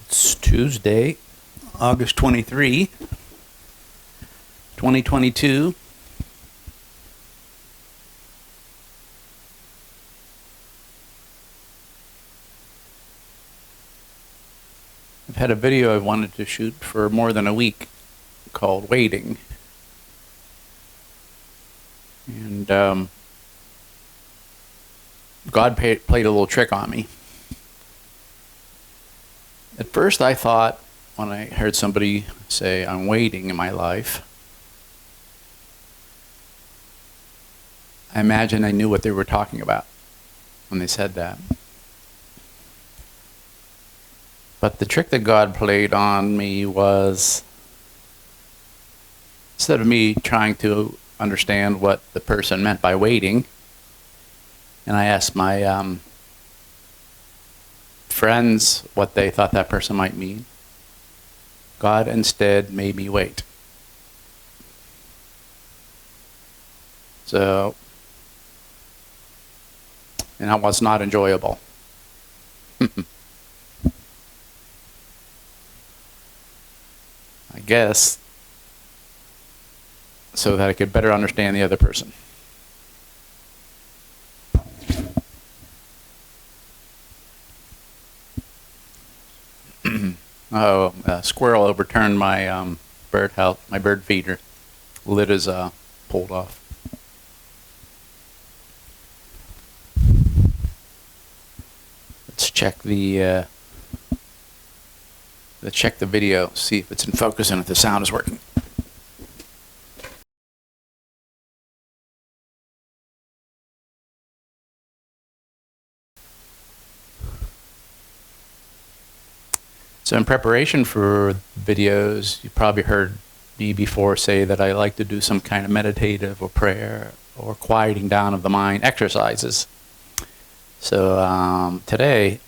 It's Tuesday, August 23, 2022. I've had a video I wanted to shoot for more than a week called Waiting. And God played a little trick on me. At first I thought, when I heard somebody say, I'm waiting in my life, I imagined I knew what they were talking about when they said that. But the trick that God played on me was, instead of me trying to understand what the person meant by waiting, and I asked my friends what they thought that person might mean, God instead made me wait. So, and that was not enjoyable. I guess so that I could better understand the other person. Oh, a squirrel overturned my bird feeder. Lid is pulled off. Let's check the video, see if it's in focus and if the sound is working. So in preparation for videos, you probably heard me before say that I like to do some kind of meditative or prayer or quieting down of the mind exercises. So today,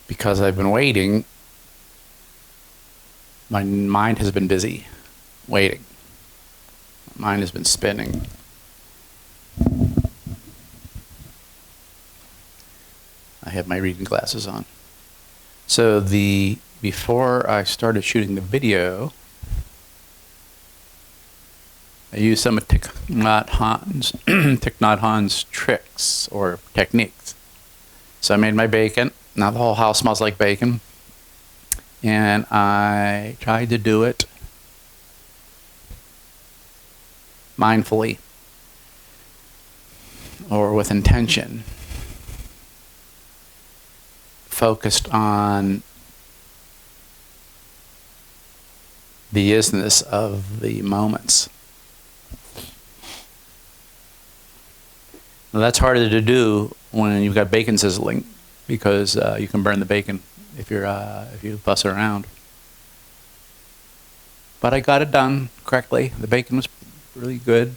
because I've been waiting, my mind has been busy waiting. My mind has been spinning. I have my reading glasses on. So before I started shooting the video, I used some of Thich Nhat Hanh's tricks or techniques. So I made my bacon. Now the whole house smells like bacon. And I tried to do it mindfully or with intention, focused on the isness of the moments. Now that's harder to do when you've got bacon sizzling, because you can burn the bacon if you fuss around. But I got it done correctly. The bacon was really good.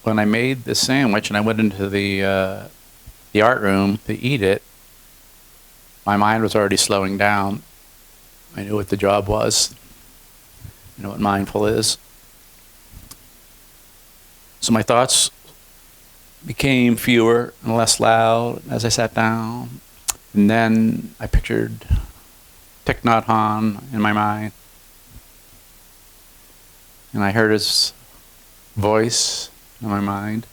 When I made the sandwich and I went into the art room to eat it, my mind was already slowing down. I knew what the job was. I know what mindful is. So my thoughts became fewer and less loud as I sat down. And then I pictured Thich Nhat Hanh in my mind. And I heard his voice in my mind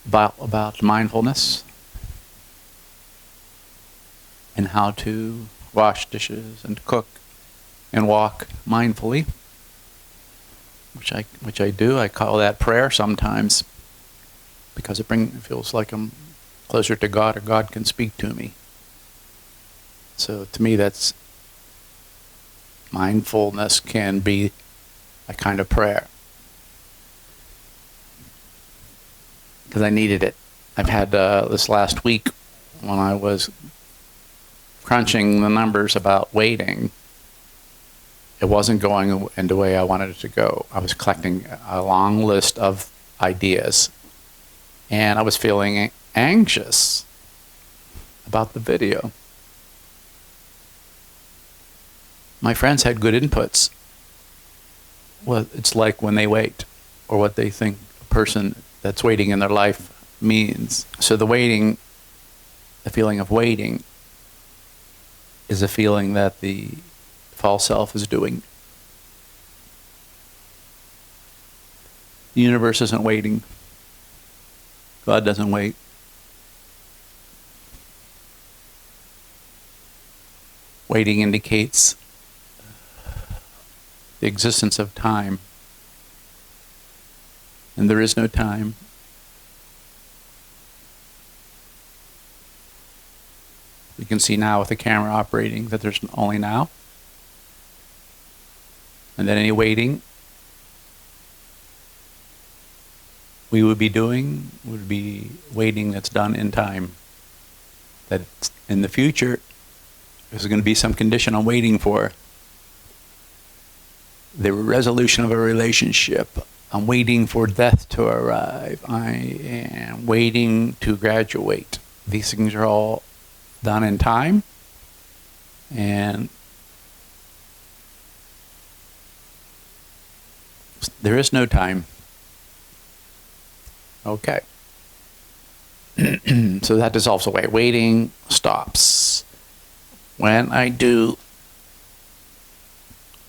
about mindfulness and how to wash dishes and cook and walk mindfully, which I do. I call that prayer sometimes, because it feels like I'm closer to God, or God can speak to me. So to me, that's mindfulness can be a kind of prayer, because I needed it. I've had this last week, when I was crunching the numbers about waiting, it wasn't going in the way I wanted it to go. I was collecting a long list of ideas, and I was feeling anxious about the video. My friends had good inputs. Well, it's like when they wait, or what they think a person that's waiting in their life means. So the waiting, the feeling of waiting, is a feeling that the false self is doing. The universe isn't waiting. God doesn't wait. Waiting indicates the existence of time. And there is no time. You can see now with the camera operating that there's only now. And then any waiting we would be doing would be waiting that's done in time. That in the future, there's going to be some condition I'm waiting for. The resolution of a relationship. I'm waiting for death to arrive. I am waiting to graduate. These things are all done in time. And there is no time. Okay. So that dissolves away. Waiting stops. When I do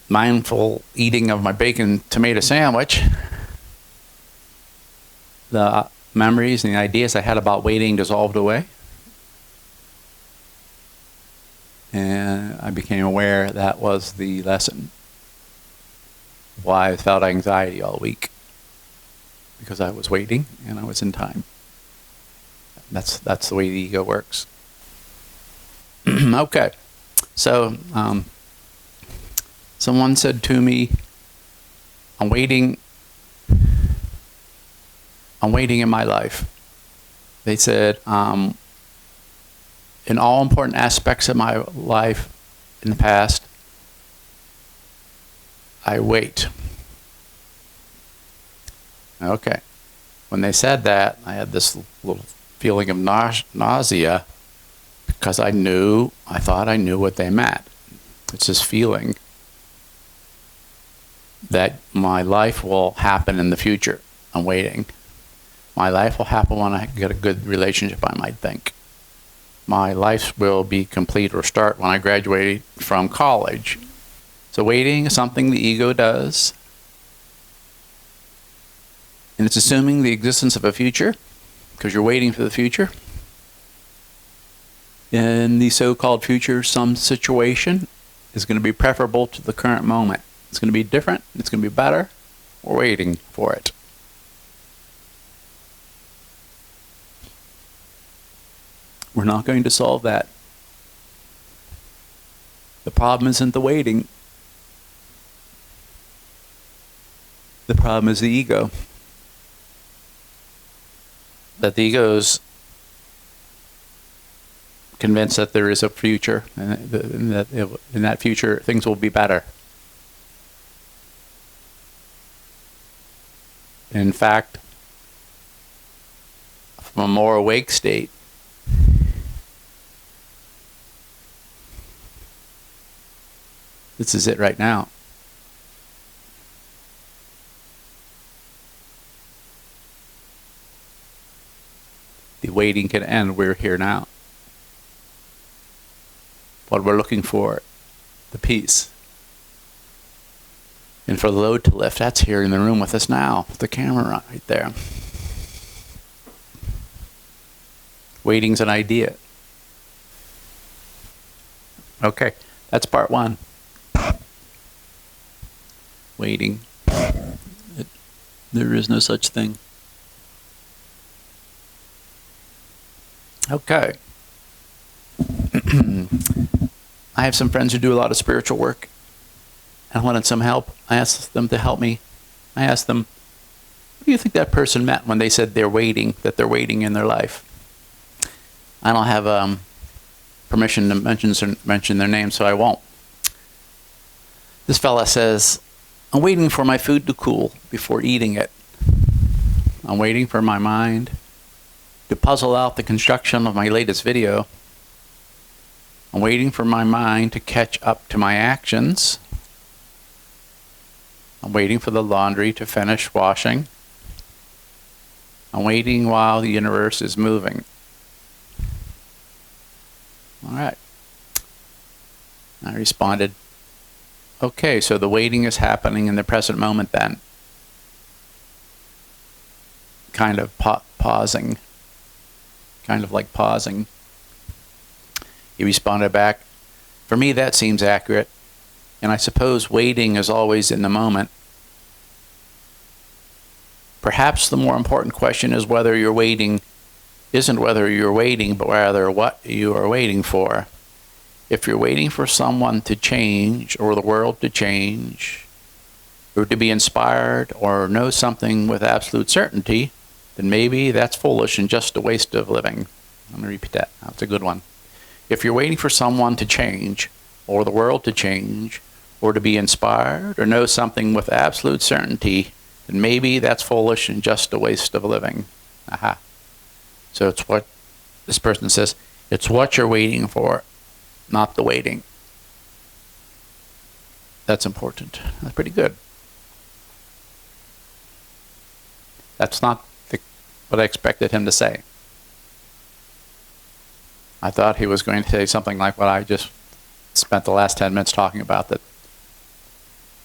mindful eating of my bacon tomato sandwich, the memories and the ideas I had about waiting dissolved away. And I became aware that was the lesson. Why I felt anxiety all week. Because I was waiting and I was in time. That's the way the ego works. Okay. So, someone said to me, I'm waiting in my life. They said, in all important aspects of my life in the past, I wait. Okay. When they said that, I had this little feeling of nausea because I thought I knew what they meant. It's this feeling that my life will happen in the future. I'm waiting. My life will happen when I get a good relationship, I might think. My life will be complete or start when I graduate from college. So waiting is something the ego does. And it's assuming the existence of a future, because you're waiting for the future. In the so-called future, some situation is going to be preferable to the current moment. It's going to be different. It's going to be better. We're waiting for it. We're not going to solve that. The problem isn't the waiting. The problem is the ego. That the ego's convinced that there is a future, and that in that future things will be better. In fact, from a more awake state, this is it right now. The waiting can end. We're here now. What we're looking for, the peace. And for the load to lift, that's here in the room with us now. The camera right there. Waiting's an idea. Okay, that's part one. Waiting. There is no such thing. Okay. I have some friends who do a lot of spiritual work. I wanted some help. I asked them to help me. I asked them, what do you think that person meant when they said they're waiting, that they're waiting in their life? I don't have permission to mention their name, so I won't. This fella says, I'm waiting for my food to cool before eating it. I'm waiting for my mind to puzzle out the construction of my latest video. I'm waiting for my mind to catch up to my actions. I'm waiting for the laundry to finish washing. I'm I'm waiting while the universe is moving. All right. I responded, okay, so the waiting is happening in the present moment then. Kind of pausing. Kind of like pausing. He responded back, for me that seems accurate, and I suppose waiting is always in the moment. Perhaps the more important question is whether you're waiting isn't whether you're waiting, but rather what you are waiting for. If you're waiting for someone to change, or the world to change, or to be inspired, or know something with absolute certainty, then maybe that's foolish and just a waste of living. Let me repeat that. That's a good one. If you're waiting for someone to change, or the world to change, or to be inspired, or know something with absolute certainty, then maybe that's foolish and just a waste of living. Aha. So it's what this person says, it's what you're waiting for, not the waiting. That's important. That's pretty good. That's not what I expected him to say. I thought he was going to say something like what I just spent the last 10 minutes talking about, that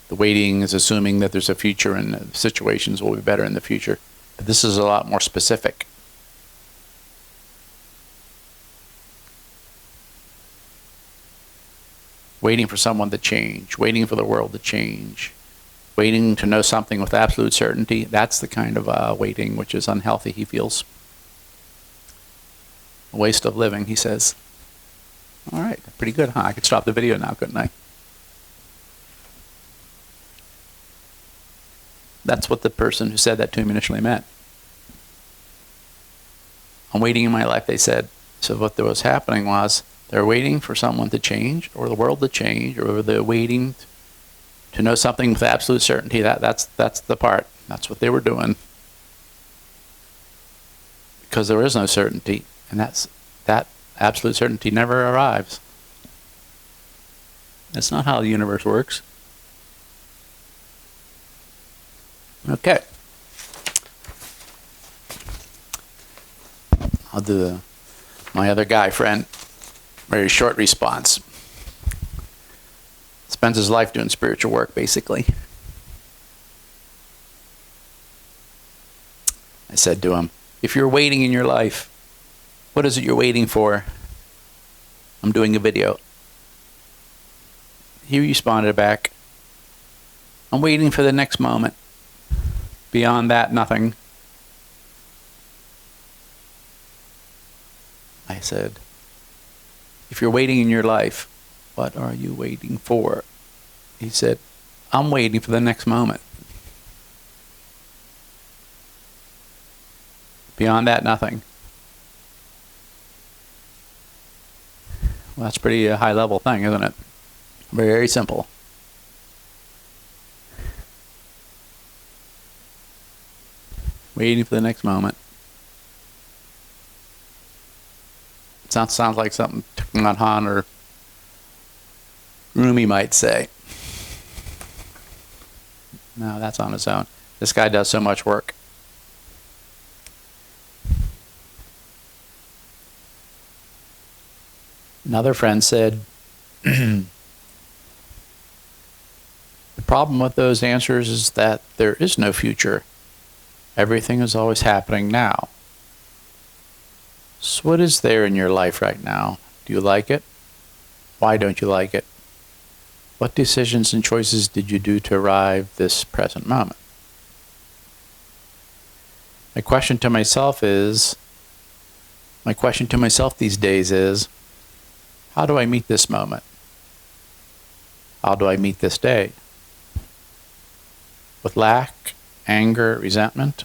the waiting is assuming that there's a future and the situations will be better in the future. But this is a lot more specific. Waiting for someone to change, waiting for the world to change, waiting to know something with absolute certainty. That's the kind of waiting which is unhealthy, he feels. A waste of living, he says. All right, pretty good, huh? I could stop the video now, couldn't I? That's what the person who said that to me initially meant. I'm waiting in my life, they said. So what was happening was they're waiting for someone to change, or the world to change, or they're waiting to know something with absolute certainty. That's the part. That's what they were doing. Because there is no certainty, and that absolute certainty never arrives. That's not how the universe works. Okay. I'll do my other guy friend. Very short response. Spends his life doing spiritual work, basically. I said to him, if you're waiting in your life, what is it you're waiting for? I'm doing a video. He responded back, I'm waiting for the next moment. Beyond that, nothing. I said, if you're waiting in your life, what are you waiting for? He said, I'm waiting for the next moment. Beyond that, nothing. Well, that's a pretty high-level thing, isn't it? Very simple. Waiting for the next moment. It sounds like something Thich Nhat Hanh or Rumi might say. No, that's on his own. This guy does so much work. Another friend said, the problem with those answers is that there is no future. Everything is always happening now. So what is there in your life right now? Do you like it? Why don't you like it? What decisions and choices did you do to arrive this present moment? My question to myself these days is, how do I meet this moment? How do I meet this day? With lack, anger, resentment?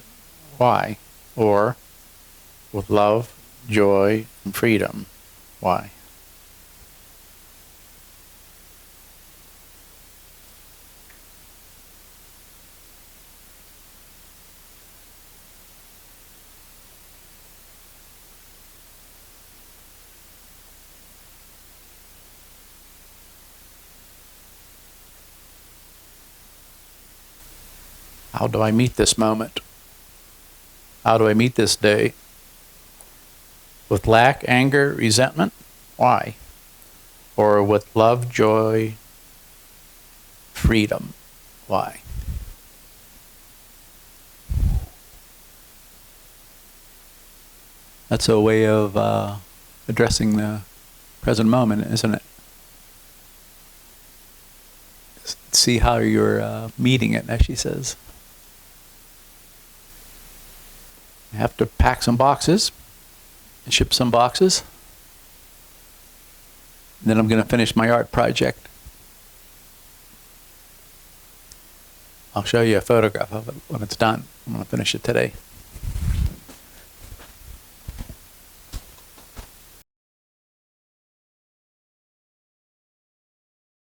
Why? Or with love, joy, and freedom? Why? How do I meet this moment? How do I meet this day? With lack, anger, resentment? Why? Or with love, joy, freedom? Why? That's a way of addressing the present moment, isn't it? See how you're meeting it, as she says. I have to pack some boxes and ship some boxes. And then I'm going to finish my art project. I'll show you a photograph of it when it's done. I'm going to finish it today.